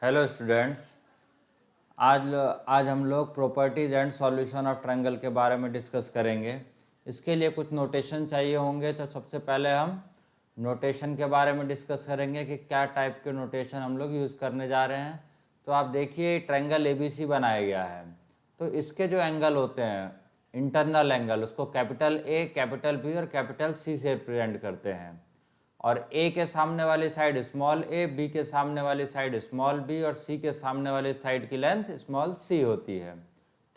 Hello students. आज हम लोग properties and solution of triangle के बारे में डिस्कस करेंगे। इसके लिए कुछ नोटेशन चाहिए होंगे, तो सबसे पहले हम नोटेशन के बारे में डिस्कस करेंगे कि क्या टाइप के नोटेशन हम लोग यूज़ करने जा रहे हैं। तो आप देखिए, ट्रायंगल ABC बनाया गया है, तो इसके जो एंगल होते हैं इंटरनल एंगल, उसको कैपिटल A, कैपिटल B और कैपिटल C से रिप्रेजेंट करते हैं। और A के सामने वाली साइड स्मॉल a, B के सामने वाली साइड स्मॉल b और C के सामने वाली साइड की लेंथ स्मॉल c होती है।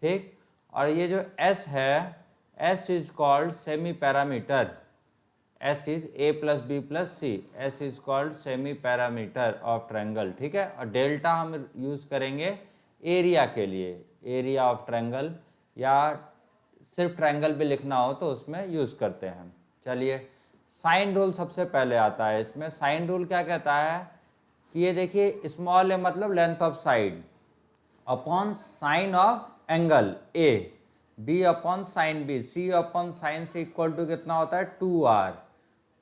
ठीक। और ये जो S है, S is called semi parameter. S is a plus B plus C. S is called semi parameter of triangle. ठीक है। और डेल्टा हम यूज करेंगे एरिया के लिए, एरिया ऑफ ट्रायंगल, या सिर्फ ट्रायंगल भी लिखना हो तो उसमें यूज करते हैं। चलिए, साइन रूल सबसे पहले आता है इसमें। साइन रूल क्या कहता है कि ये देखिए, स्मॉल ए मतलब length of side upon sine of angle A, B upon sine B, C upon sine C equal to कितना होता है 2r।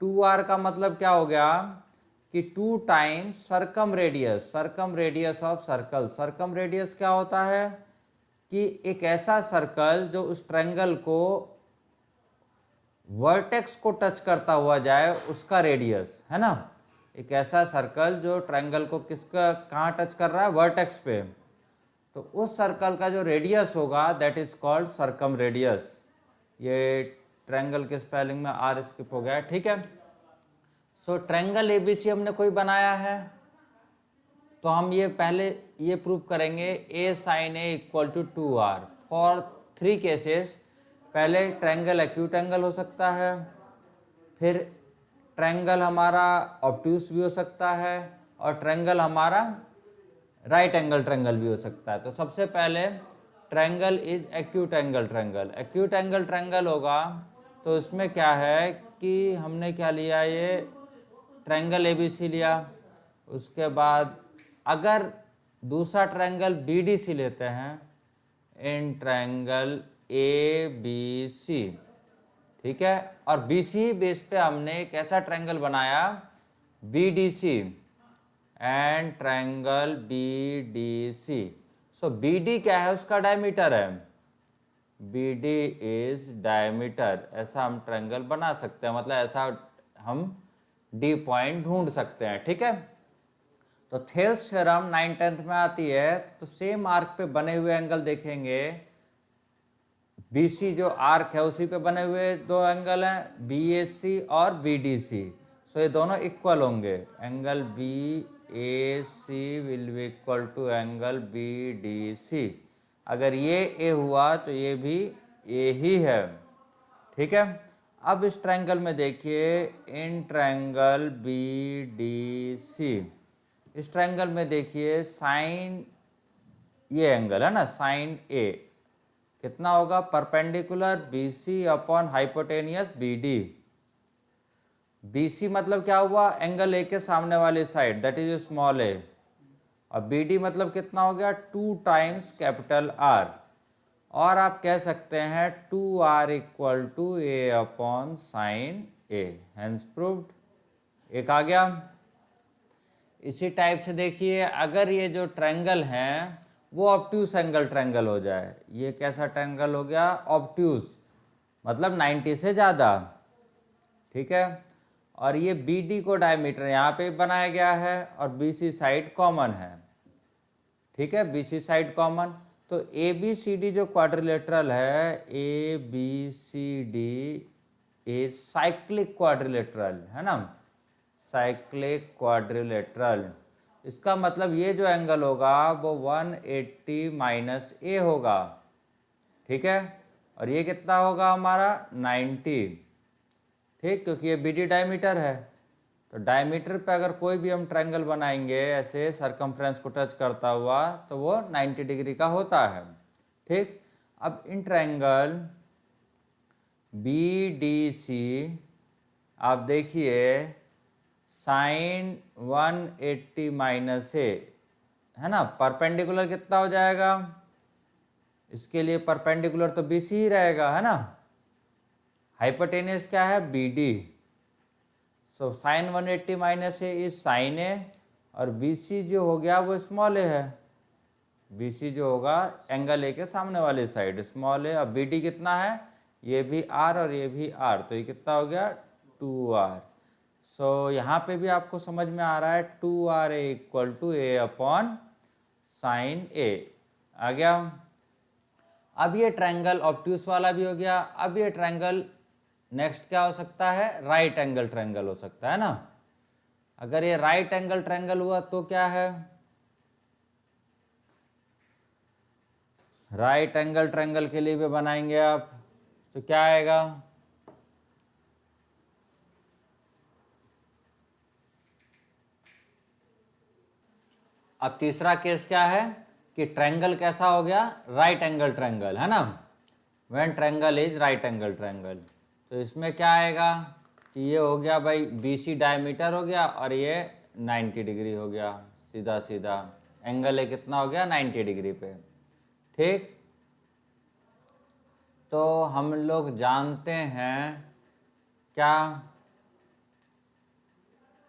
2r का मतलब क्या हो गया कि 2 times circumradius, circumradius of circle. Circumradius क्या होता है कि एक ऐसा सर्कल जो उस ट्रायंगल को वर्टेक्स को टच करता हुआ जाए, उसका रेडियस है ना। एक ऐसा सर्कल जो ट्रायंगल को किसका कहाँ टच कर रहा है, वर्टेक्स पे, तो उस सर्कल का जो रेडियस होगा दैट इज कॉल्ड सरकम रेडियस। ये ट्रायंगल के स्पेलिंग में आर स्किप हो गया, ठीक है। सो ट्रायंगल ABC हमने कोई बनाया है, तो हम ये पहले ये प्रूव करेंगे A sin A equal to 2r for 3 cases. पहले ट्रायंगल एक्यूट एंगल हो सकता है, फिर ट्रायंगल हमारा ऑब्ट्यूस भी हो सकता है, और ट्रायंगल हमारा राइट एंगल ट्रायंगल भी हो सकता है। तो सबसे पहले triangle is acute angle triangle. Acute angle triangle होगा तो इसमें क्या है कि हमने क्या लिया, ये ट्रायंगल ABC लिया। उसके बाद अगर दूसरा ट्रायंगल BDC लेते हैं, इन ट्रायंगल ABC, ठीक है। और BC बेस पे हमने एक ऐसा ट्रायंगल बनाया BDC and triangle BDC। So BD क्या है, उसका डायमीटर है, BD इज डायमीटर। ऐसा हम ट्रायंगल बना सकते हैं, मतलब ऐसा हम D पॉइंट ढूंढ सकते हैं, ठीक है। तो थेल्स थ्योरम 9th-10th में आती है, तो सेम आर्क पे बने हुए एंगल देखेंगे। BC जो आर्क है उसी पे बने हुए दो एंगल हैं, BAC और BDC। सो ये दोनों इक्वल होंगे। Angle BAC will be equal to angle BDC। अगर ये A हुआ तो ये भी A ही है, ठीक है। अब इस ट्रायंगल में देखिए, इन ट्रायंगल BDC, इस ट्रायंगल में देखिए साइन, ये एंगल है ना साइन A, कितना होगा, perpendicular BC upon hypotenuse BD। BC मतलब क्या हुआ, एंगल A के सामने वाली side, that is small a। और BD मतलब कितना हो गया, 2 टाइम्स कैपिटल R। और आप कह सकते हैं 2r equal to A upon sine A। Hence proved. एक आ गया। इसी टाइप से देखिए, अगर ये जो ट्रायंगल है वो ऑब्ट्यूस एंगल ट्रायंगल हो जाए, ये कैसा ट्रायंगल हो गया, ऑब्ट्यूस, मतलब 90 से ज़्यादा, ठीक है। और ये BD को डायमीटर यहाँ पे बनाया गया है, और BC साइड कॉमन है, ठीक है, BC साइड कॉमन। तो ABCD जो क्वाड्रिलेटरल है, ABCD ए साइक्लिक क्वाड्रिलेटरल है ना, साइक्लिक क्वाड्रिलेटरल। इसका मतलब ये जो एंगल होगा वो 180 माइनस A होगा, ठीक है। और ये कितना होगा हमारा 90, ठीक, क्योंकि ये BD डायमीटर है। तो डायमीटर पे अगर कोई भी हम ट्रायंगल बनाएंगे ऐसे सरकमफ्रेंस को टच करता हुआ, तो वो 90 डिग्री का होता है, ठीक। अब इन ट्रायंगल BDC आप देखिए, साइन 180 माइनस A है ना, परपेंडिकुलर कितना हो जाएगा, इसके लिए परपेंडिकुलर तो BC ही रहेगा, है ना। हाइपोटेनियस क्या है, BD। So sine 180 minus A is sine A, और BC जो हो गया वो स्मॉल ए है। BC जो होगा एंगल ए के सामने वाली साइड स्मॉल ए। अब BD कितना है, ये भी R और ये भी R, तो ये कितना हो गया 2R। सो यहाँ पे भी आपको समझ में आ रहा है 2RA equal to A upon sine A आ गया। अब ये ट्रायंगल ऑब्ट्यूस वाला भी हो गया। अब ये ट्रायंगल नेक्स्ट क्या हो सकता है, राइट एंगल ट्रायंगल हो सकता है ना। अगर ये राइट एंगल ट्रायंगल हुआ तो क्या है, राइट एंगल ट्रायंगल के लिए भी बनाएंगे आप, तो क्या आएगा, अब तीसरा केस क्या है कि ट्रायंगल कैसा हो गया, राइट एंगल ट्रायंगल है ना, when triangle is right angle triangle. तो इसमें क्या आएगा कि ये हो गया भाई BC डायमीटर हो गया और ये 90 डिग्री हो गया, सीधा सीधा एंगल है कितना हो गया 90 डिग्री पे। ठीक, तो हम लोग जानते हैं क्या,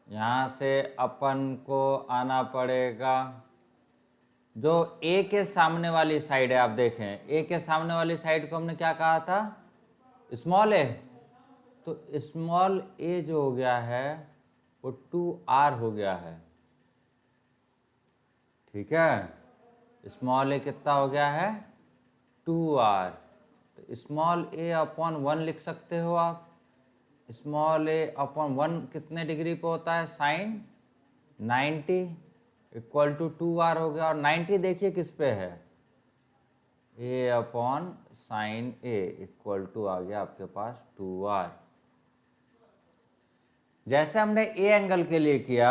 यहाँ से अपन को आना पड़ेगा, जो A के सामने वाली साइड है, आप देखें A के सामने वाली साइड को हमने क्या कहा था, स्मॉल ए, तो स्मॉल a जो हो गया है वो 2R हो गया है। ठीक है, स्मॉल ए कितना हो गया है 2R, तो स्मॉल a अपॉन 1 लिख सकते हो आप। स्मॉल a अपॉन 1 कितने डिग्री पे होता है, साइन 90 इक्वल टू 2R हो गया। और 90 देखिए किस पे है, a upon sine a equal to आ गया आपके पास 2R। जैसे हमने ए एंगल के लिए किया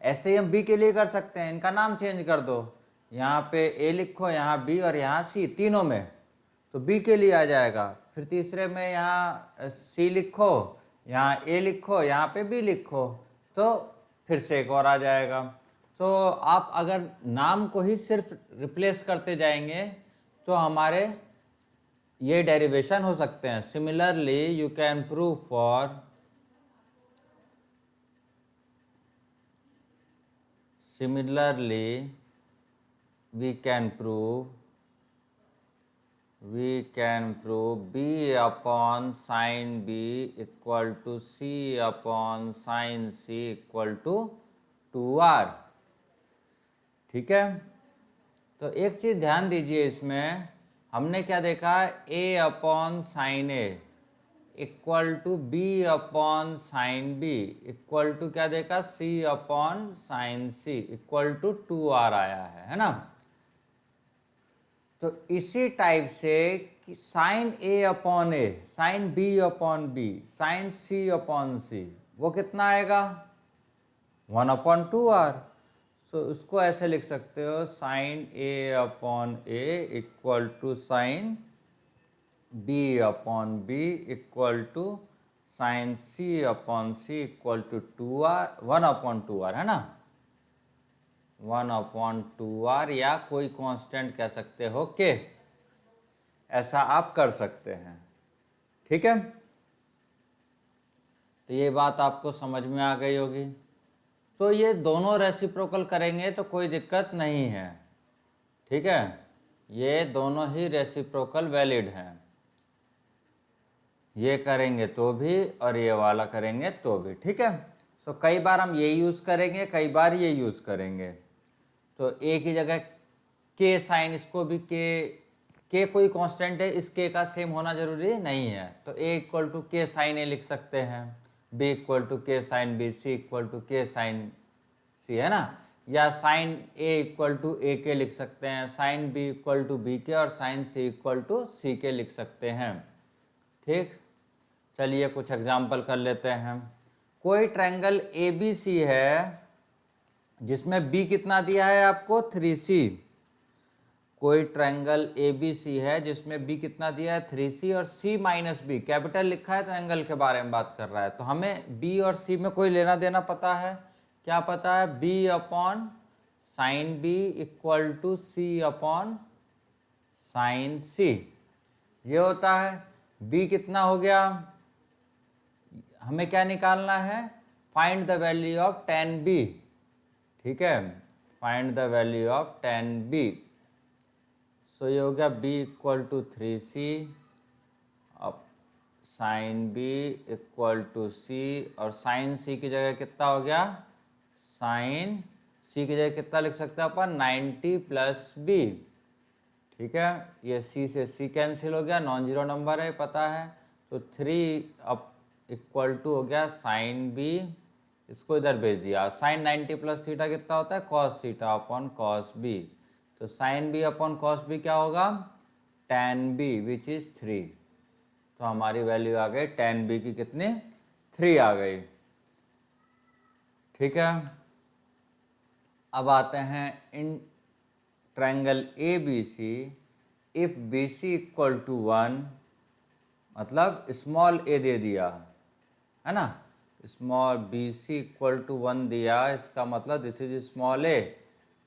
ऐसे ही हम बी के लिए कर सकते हैं, इनका नाम चेंज कर दो, यहाँ पे ए लिखो, यहाँ बी और यहाँ सी, तीनों में, तो बी के लिए आ जाएगा। फिर तीसरे में यहाँ सी लिखो, यहाँ ए लिखो, यहाँ पे बी लिखो, तो फिर से एक और आ जाएगा। तो आप अगर नाम को ही सिर्फ रिप्लेस करते जाएंगे तो हमारे ये डेरिवेशन हो सकते हैं। Similarly you can prove for Similarly, we can prove B upon sin B equal to C upon sin C equal to 2R। ठीक है, तो एक चीज ध्यान दीजिए, इसमें हमने क्या देखा, A upon sine A equal to b upon sine B equal to क्या देखा, c upon sine C equal to 2R आया है ना। तो इसी टाइप से sine A upon a, sine B upon b, sine C upon c, वो कितना आएगा 1 अपॉन 2R। सो उसको ऐसे लिख सकते हो, sine A upon A equal to sine B upon B equal to sine C upon C equal to 2R, 1 upon 2R है ना, 1 अपॉन 2R, या कोई कांस्टेंट कह सकते हो के, ऐसा आप कर सकते हैं। ठीक है, तो ये बात आपको समझ में आ गई होगी। तो ये दोनों रेसिप्रोकल करेंगे तो कोई दिक्कत नहीं है। ठीक है, ये दोनों ही रेसिप्रोकल वैलिड हैं, ये करेंगे तो भी और ये वाला करेंगे तो भी। ठीक है, सो कई बार हम ये यूज़ करेंगे, कई बार ये यूज़ करेंगे। तो ए की जगह के साइन, इसको भी के कोई कांस्टेंट है, इस के का सेम होना जरूरी नहीं है, तो A equal to k sine A लिख सकते हैं, B equal to k sine B, C equal to k sine C, है ना, या sine A equal to A k लिख सकते हैं, sine B equal to B k और sine C equal to C k लिख सकते हैं। ठीक, चलिए कुछ एग्जाम्पल कर लेते हैं। कोई ट्रायंगल ABC है जिसमें B कितना दिया है आपको 3C। कोई ट्रायंगल ABC है जिसमें B कितना दिया है 3C और C माइनस बी, कैपिटल लिखा है तो एंगल के बारे में बात कर रहा है। तो हमें B और C में कोई लेना देना पता है, क्या पता है, B upon sine B equal to C upon sine C, ये होता है। B कितना हो गया, हमें क्या निकालना है, find the value of tan B। ठीक है, find the value of tan b। So ये हो गया b इक्वल टू 3c, अब sine b equal to c, और साइन c की जगह कितना हो गया, साइन c की जगह कितना लिख सकते हैं अपन, 90 प्लस b। ठीक है, ये c से c कैंसिल हो गया, नॉन जीरो नंबर है पता है, तो 3 अब इक्वल टू हो गया साइन b, इसको इधर भेज दिया, साइन 90 प्लस थीटा कितना होता है, cos theta upon cos b, तो sine b upon cos b क्या होगा, tan b विच इज 3। तो हमारी वैल्यू आ गई tan b की कितनी, 3 आ गई। ठीक है, अब आते हैं in triangle ABC, if BC equal to 1, मतलब स्मॉल a दे दिया है ना, स्मॉल BC इक्वल टू 1 दिया, इसका मतलब दिस इज स्मॉल a,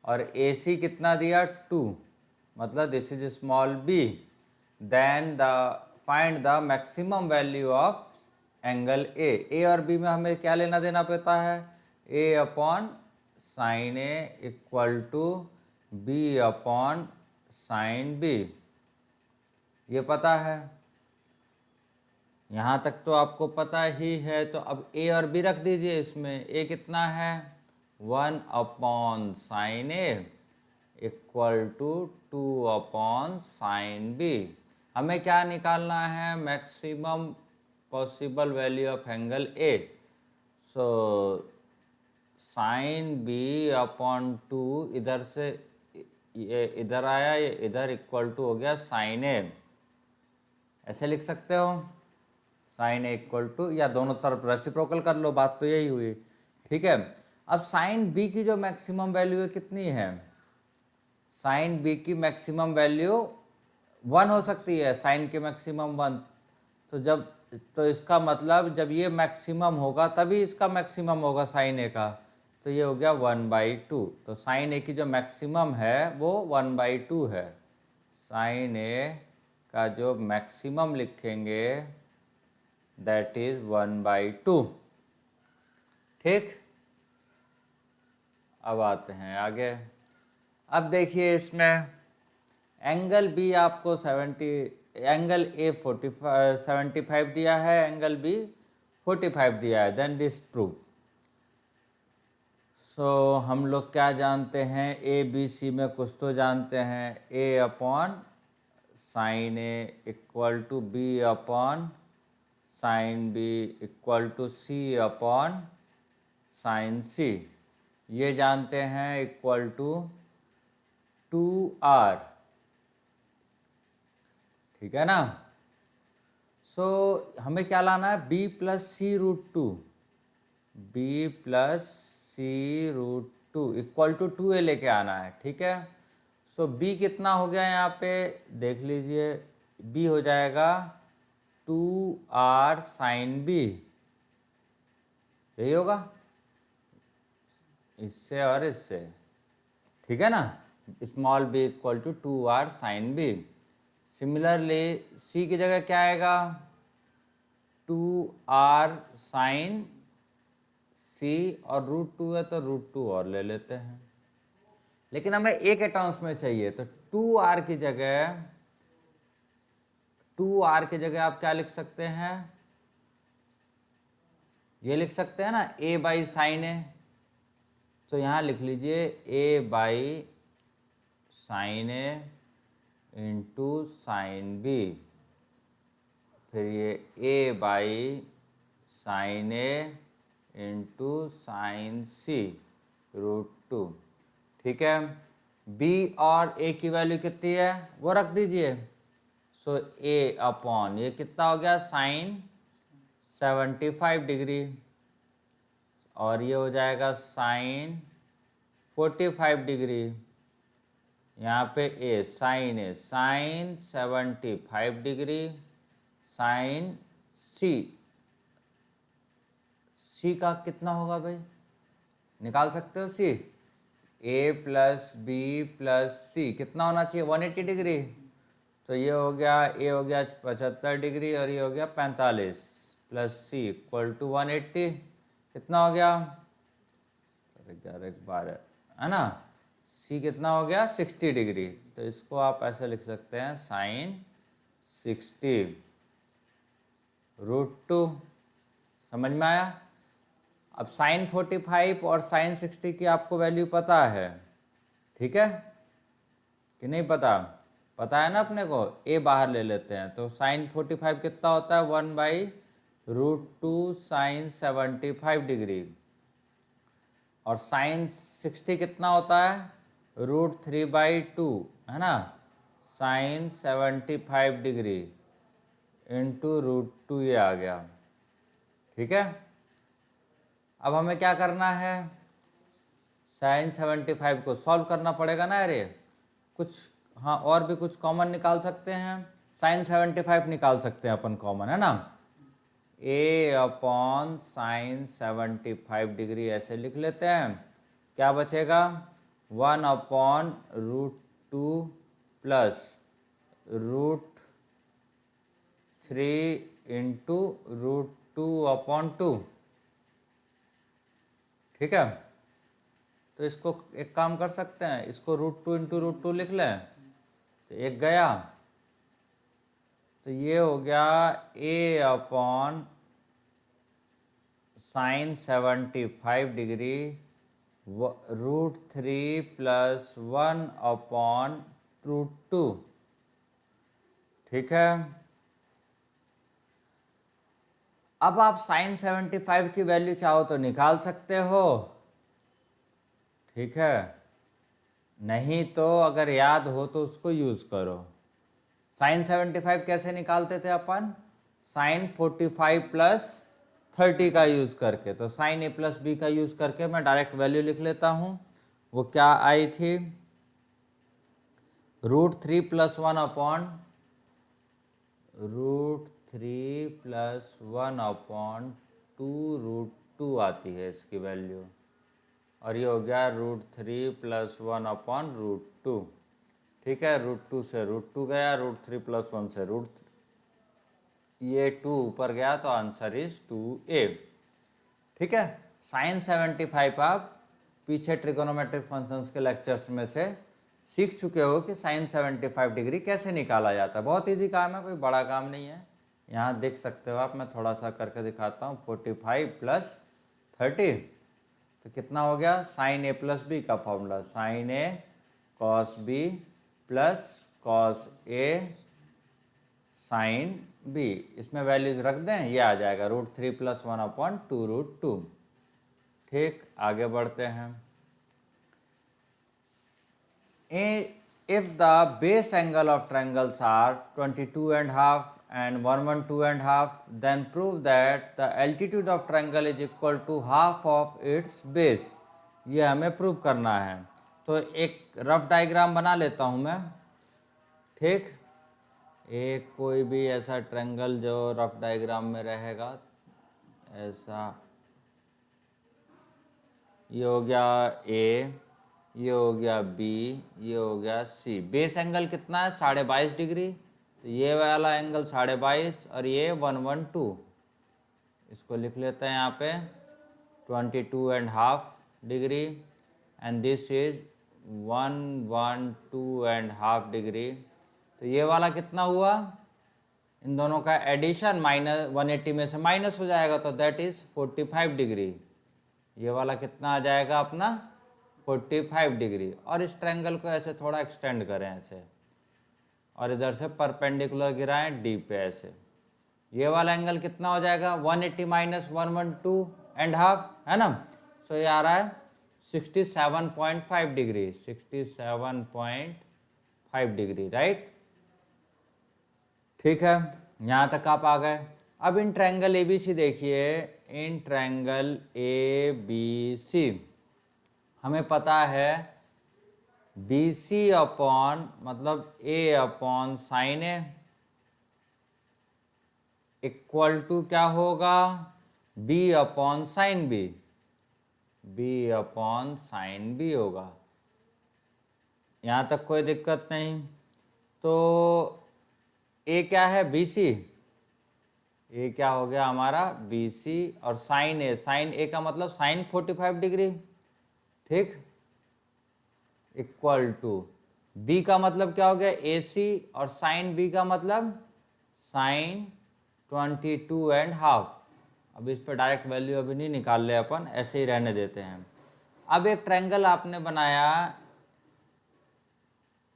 और AC कितना दिया 2, मतलब this is small b, then the find the maximum value of angle A और B में हमें क्या लेना देना पड़ता है, A upon sine A equal to B upon sine B, ये पता है, यहाँ तक तो आपको पता ही है। तो अब A और B रख दीजिए, इसमें A कितना है 1 upon sine A equal to 2 upon sine B। हमें क्या निकालना है, maximum possible value of angle A। So sine B upon 2 इधर से ये इधर आया, ये इधर इक्वल टू हो गया साइन A, ऐसे लिख सकते हो, साइन A इक्वल टू, या दोनों तरफ रेसिप्रोकल कर लो, बात तो यही हुई। ठीक है, अब साइन B की जो मैक्सिमम वैल्यू है कितनी है, साइन B की मैक्सिमम वैल्यू 1 हो सकती है, साइन के मैक्सिमम 1, तो इसका मतलब जब ये मैक्सिमम होगा तभी इसका मैक्सिमम होगा साइन A का, तो ये हो गया 1/2। तो साइन A की जो मैक्सिमम है वो 1/2 है, साइन A का जो मैक्सिमम लिखेंगे दैट इज 1/2। ठीक, अब आते हैं आगे। अब देखिए इसमें एंगल B आपको 70, एंगल A 75 दिया है, एंगल B 45 दिया है, देन दिस प्रूव। सो हम लोग क्या जानते हैं, ABC में कुछ तो जानते हैं, A upon sine A equal to B upon sine B equal to C upon sine C, ये जानते हैं, इक्वल टू 2R। ठीक है ना, सो हमें क्या लाना है, B plus C root 2, B plus C root 2 equal to 2A लेके आना है। ठीक है, सो B कितना हो गया, यहाँ पे देख लीजिए, B हो जाएगा 2R साइन B, यही होगा इससे और इससे। ठीक है ना, small b equal to 2R sine B। Similarly C की जगह क्या आएगा, 2R साइन C, और रूट 2 है तो रूट 2 और ले लेते हैं, लेकिन हमें A के टर्म्स में चाहिए, तो 2R की जगह, 2R की जगह आप क्या लिख सकते हैं, ये लिख सकते हैं ना A बाई साइन A, तो यहाँ लिख लीजिए A by sine A into sine B, फिर ये A by sine A into sine C root 2। ठीक है, B और A की वैल्यू कितनी है वो रख दीजिए, सो A अपॉन ये कितना हो गया, साइन 75 डिग्री, और ये हो जाएगा साइन 45 डिग्री, यहाँ पे A sine A sine 75 degree, sine C का कितना होगा भाई, निकाल सकते हो C, A plus B plus C कितना होना चाहिए 180 डिग्री, तो ये हो गया A हो गया 75 डिग्री और ये हो गया 45 प्लस C इक्वल टू 180, कितना हो गया 11 12 है ना। सी कितना हो गया 60 डिग्री, तो इसको आप ऐसे लिख सकते हैं साइन 60 √2। समझ में आया। अब साइन 45 और साइन 60 की आपको वैल्यू पता है, ठीक है कि नहीं पता? पता है ना अपने को। ए बाहर ले लेते हैं, तो साइन 45 कितना होता है 1/√2 साइन 75 डिग्री, और साइन 60 कितना होता है √3/2, है ना, साइन 75 डिग्री इंटू √2, ये आ गया, ठीक है। अब हमें क्या करना है, साइन 75 को सॉल्व करना पड़ेगा ना। अरे कुछ, हाँ और भी कुछ कॉमन निकाल सकते हैं। साइन 75 निकाल सकते हैं अपन कॉमन, है ना। a अपॉन साइन 75 डिग्री ऐसे लिख लेते हैं। क्या बचेगा 1/√2 प्लस √3 इंटू √2/2, ठीक है। तो इसको एक काम कर सकते हैं, इसको √2 इंटू √2 लिख लें, तो एक गया, तो ये हो गया a upon sign 75 degree √3 plus 1/√2, ठीक है। अब आप साइन 75 की वैल्यू चाहो तो निकाल सकते हो, ठीक है, नहीं तो अगर याद हो तो उसको यूज करो। साइन 75 कैसे निकालते थे अपन, साइन 45 प्लस 30 का यूज करके। तो साइन a प्लस बी का यूज करके मैं डायरेक्ट वैल्यू लिख लेता हूं। वो क्या आई थी, √3 प्लस 1/√2 आती है इसकी वैल्यू, और ये हो गया √3 प्लस 1/√2, ठीक है। √2 से √2 गया, √3 प्लस 1 से √3, ये 2 ऊपर गया, तो आंसर इज 2a, ठीक है। साइन 75 आप पीछे ट्रिगोनोमेट्रिक फंक्शंस के लेक्चर्स में से सीख चुके हो कि साइन 75 डिग्री कैसे निकाला जाता है। बहुत इजी काम है, कोई बड़ा काम नहीं है। यहाँ देख सकते हो आप, मैं थोड़ा सा करके दिखाता हूँ। 45 प्लस 30 तो कितना हो गया, साइन a प्लस बी का formula, sine a cos B plus cos a sine B, इसमें वैल्यूज रख दें, ये आ जाएगा √3 प्लस 1/2√2, ठीक। आगे बढ़ते हैं। If the base angle of triangles are 22.5 and 112.5, then prove that the altitude of triangle is equal to half of its base। ये हमें प्रूव करना है। तो एक रफ डायग्राम बना लेता हूँ मैं, ठीक। एक कोई भी ऐसा ट्रायंगल जो रफ डायग्राम में रहेगा, ऐसा, ये हो गया A, ये हो गया B, ये हो गया C। बेस एंगल कितना है 22.5 डिग्री, तो ये वाला एंगल 22.5 और ये 112, इसको लिख लेते हैं यहाँ पे 22.5 degree, and this is 112.5 degree. तो ये वाला कितना हुआ, इन दोनों का एडिशन -180 में से माइनस हो जाएगा, तो दैट इज 45 डिग्री। ये वाला कितना आ जाएगा अपना 45 डिग्री। और इस ट्रायंगल को ऐसे थोड़ा एक्सटेंड करें ऐसे, और इधर से परपेंडिकुलर गिराएं डी पे ऐसे। ये वाला एंगल कितना हो जाएगा 180 माइनस 112.5, है ना। सो ये आ रहा है 67.5 डिग्री, 67.5 डिग्री, राइट, ठीक है। यहाँ तक आप आ गए। अब इन ट्रायंगल ABC देखिए, इन ट्रायंगल ABC हमें पता है BC अपॉन मतलब A upon sine A equal to क्या होगा, B upon sine B, B upon sine B होगा। यहाँ तक कोई दिक्कत नहीं। तो A क्या है BC, A क्या हो गया हमारा BC, और साइन A का मतलब साइन 45 डिग्री, ठीक। इक्वल टू, बी का मतलब क्या हो गया ए सी, और साइन बी का मतलब साइन 22.5। अब इस पर डायरेक्ट वैल्यू अभी नहीं निकाल ले अपन, ऐसे ही रहने देते हैं। अब एक ट्रायंगल आपने बनाया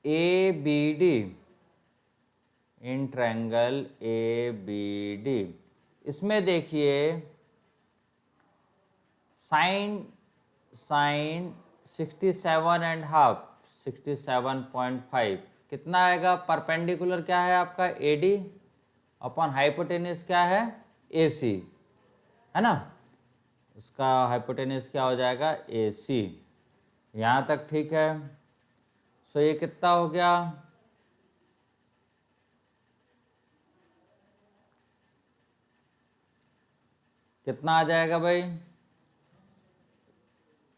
A B D, in triangle A B D, इसमें देखिए साइन 67.5, 67.5 कितना आएगा? परपेंडिकुलर क्या है आपका ए डी, अपॉन हाइपोटेनस क्या है ए सी, है ना, उसका हाइपोटेनस क्या हो जाएगा ए सी। यहाँ तक ठीक है। सो ये कितना हो गया? कितना आ जाएगा भाई?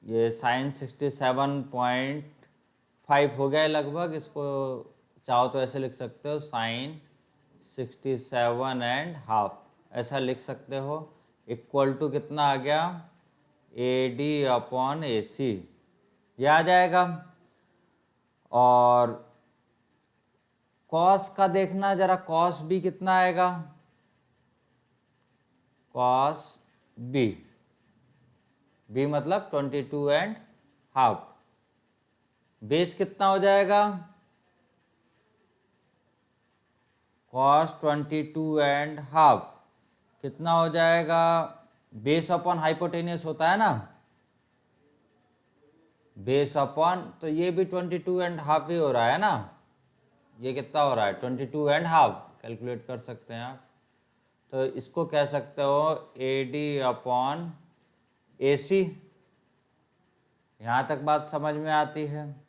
ये साइन 67.5 हो गया है लगभग। इसको चाहो तो ऐसे लिख सकते हो, साइन 67.5 ऐसा लिख सकते हो। इक्वल टू कितना आ गया? ए डी अपॉन ए सी, ये आ जाएगा। और कॉस का देखना जरा, कॉस बी कितना आएगा? कॉस बी, बी मतलब 22.5, बेस कितना हो जाएगा? कॉस 22.5 कितना हो जाएगा? बेस अपॉन हाइपोटेनियस होता है ना, बेस अपॉन, तो ये भी 22.5 ही हो रहा है ना। ये कितना हो रहा है? 22.5, कैलकुलेट कर सकते हैं आप। तो इसको कह सकते हो ए डी अपॉन ए सी। यहाँ तक बात समझ में आती है?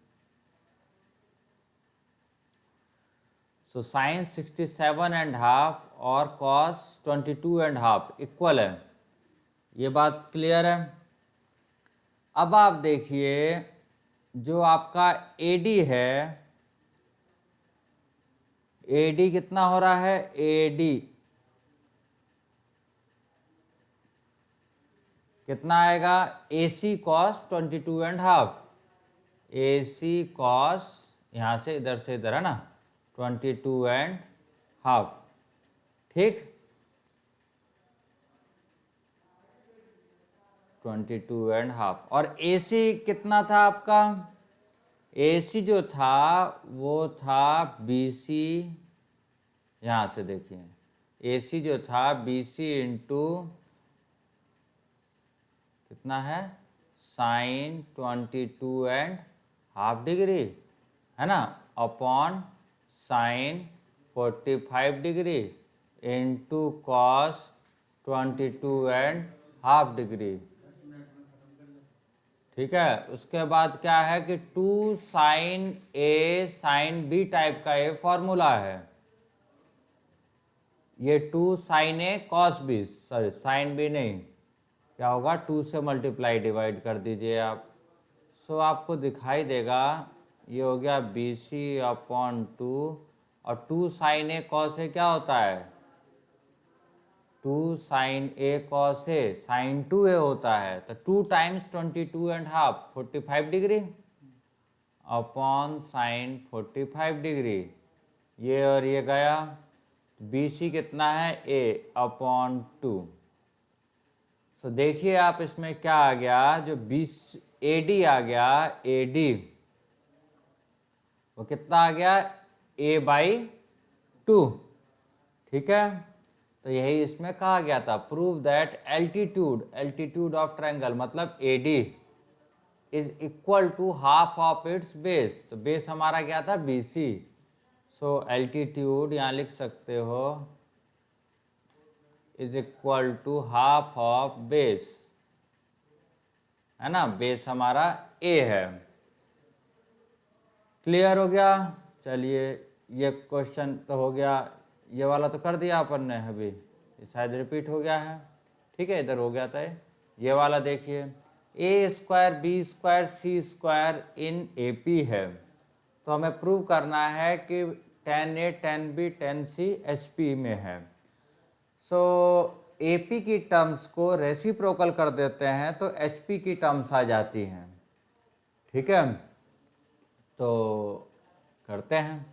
सो साइन 67.5 और कॉस 22.5 इक्वल है, ये बात क्लियर है। अब आप देखिए जो आपका AD है, AD कितना हो रहा है? AD कितना आएगा? AC cos 22.5, AC cos यहाँ से इधर है ना 22.5, ठीक, 22.5। और AC कितना था आपका? AC जो था वो था BC, यहाँ से देखिए AC जो था BC इंटू कितना है? साइन 22.5 डिग्री, है ना, upon sine 45 degree into cos 22.5 degree, ठीक है। उसके बाद क्या है कि 2 sine A sine B type का ये फॉर्मूला है। ये 2 sine A cos B, sorry sine B नहीं, क्या होगा 2 से मल्टीप्लाई डिवाइड कर दीजिए आप। सो आपको दिखाई देगा ये हो गया BC अपॉन 2, और 2 साइन A कॉस A क्या होता है? 2 sine A cos A sine 2A होता है। तो 2 times 22.5 45 degree upon sine 45 degree, ये और ये गया। BC कितना है? A upon 2। सो देखिए आप इसमें क्या आ गया, जो AD आ गया, AD वो कितना आ गया? A/2, ठीक है। तो यही इसमें कहा गया था, prove that altitude of triangle मतलब AD is equal to half of its base. तो बेस हमारा क्या था? BC। सो एल्टीट्यूड यहाँ लिख सकते हो is equal to half of base, है ना, बेस हमारा A है। क्लियर हो गया? चलिए ये क्वेश्चन तो हो गया, ये वाला तो कर दिया अपन ने अभी, शायद रिपीट हो गया है, ठीक है, इधर हो गया था ये वाला। देखिए A² B² C² इन AP है, तो हमें प्रूव करना है कि tan A tan B tan C HP में है। सो AP की टर्म्स को रेसिप्रोकल कर देते हैं तो HP की टर्म्स आ जाती हैं, ठीक है। तो करते हैं,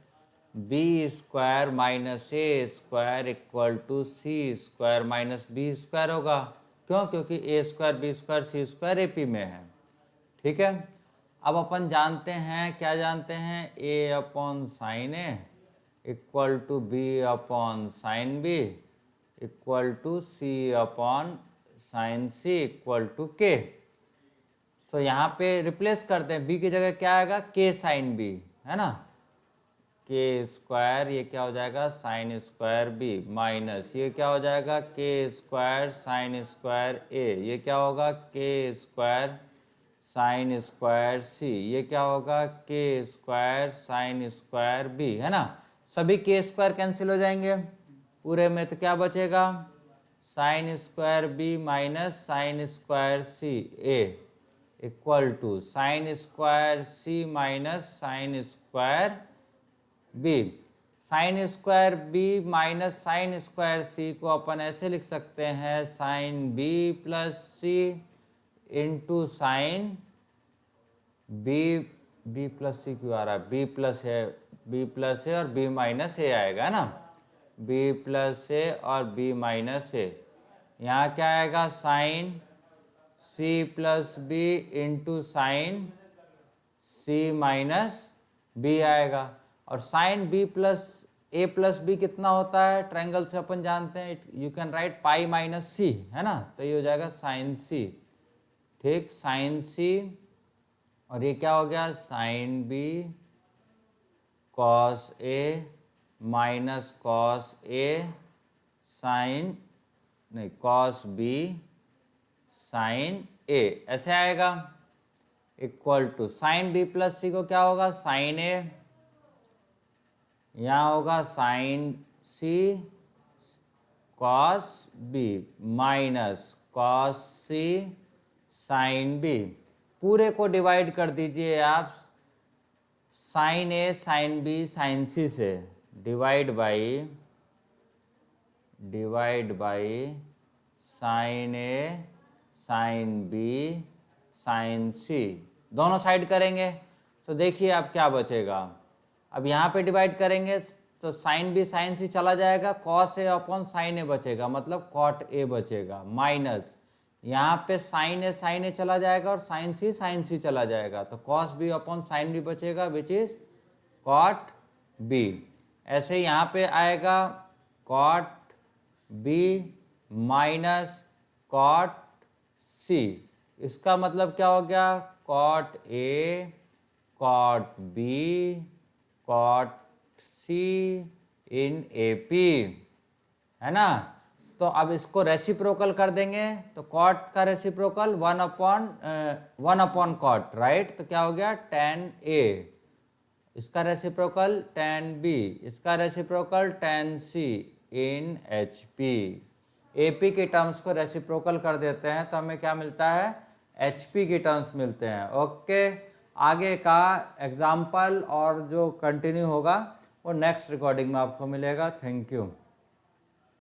B square minus A square equal to C square minus B square होगा। क्यों? क्योंकि A square B square C square AP में है। ठीक है, अब अपन जानते हैं, क्या जानते हैं, a upon sine A equal to b upon sine B equal to c upon sine C equal to k. So यहाँ पे रिप्लेस करते हैं, बी की जगह क्या आएगा, के साइन बी, है ना, के स्क्वायर, ये क्या हो जाएगा, साइन स्क्वायर बी माइनस ये क्या हो जाएगा, के स्क्वायर साइन स्क्वायर ए, ये क्या होगा, के स्क्वायर साइन स्क्वायर सी, ये क्या होगा, के स्क्वायर साइन स्क्वायर बी, है ना। सभी के स्क्वायर कैंसिल हो जाएंगे पूरे में, तो क्या बचेगा, sine square b minus sine square c a equal to sine square c minus sine square b. Sine square b minus sine square c को अपन ऐसे लिख सकते हैं, sine b plus c into sine b plus c क्यों आ रहा है, बी प्लस है और बी माइनस ए आएगा ना, बी प्लस ए और बी माइनस ए। यहाँ क्या आएगा, sine c plus b into sine c minus b आएगा। और साइन बी प्लस बी कितना होता है, ट्रायंगल से अपन जानते हैं, you can write pi minus c, है ना, तो ये हो जाएगा साइन सी। ठीक, साइन सी, और ये क्या हो गया, sine b cos a minus cos a sine नहीं कॉस बी साइन ए, ऐसे आएगा, equal to sine b plus c को क्या होगा, साइन ए, यहाँ होगा sine c cos b minus cos c sine b. पूरे को डिवाइड कर दीजिए आप, sine a sine b sine c से, divide by sine a sine b sine c, दोनों साइड करेंगे तो देखिए अब क्या बचेगा। अब यहाँ पे डिवाइड करेंगे तो साइन बी साइन सी चला जाएगा, कॉस ए अपॉन साइन ए बचेगा, मतलब कॉट ए बचेगा, माइनस यहाँ पे साइन ए चला जाएगा और साइन सी चला जाएगा, तो cos B upon sine B बचेगा, विच इज कॉट बी। ऐसे यहाँ पे आएगा cot B minus cot C, इसका मतलब क्या हो गया, cot A cot B cot C in A P, है ना। तो अब इसको रेसिप्रोकल कर देंगे, तो कॉट का reciprocal one upon cot, right, तो क्या हो गया, tan a, इसका रेसिप्रोकल tan b, इसका reciprocal tan c in hp। ap के टर्म्स को रेसिप्रोकल कर देते हैं तो हमें क्या मिलता है, hp के टर्म्स मिलते हैं। ओके, आगे का एग्जाम्पल और जो कंटिन्यू होगा वो नेक्स्ट रिकॉर्डिंग में आपको मिलेगा। Thank you.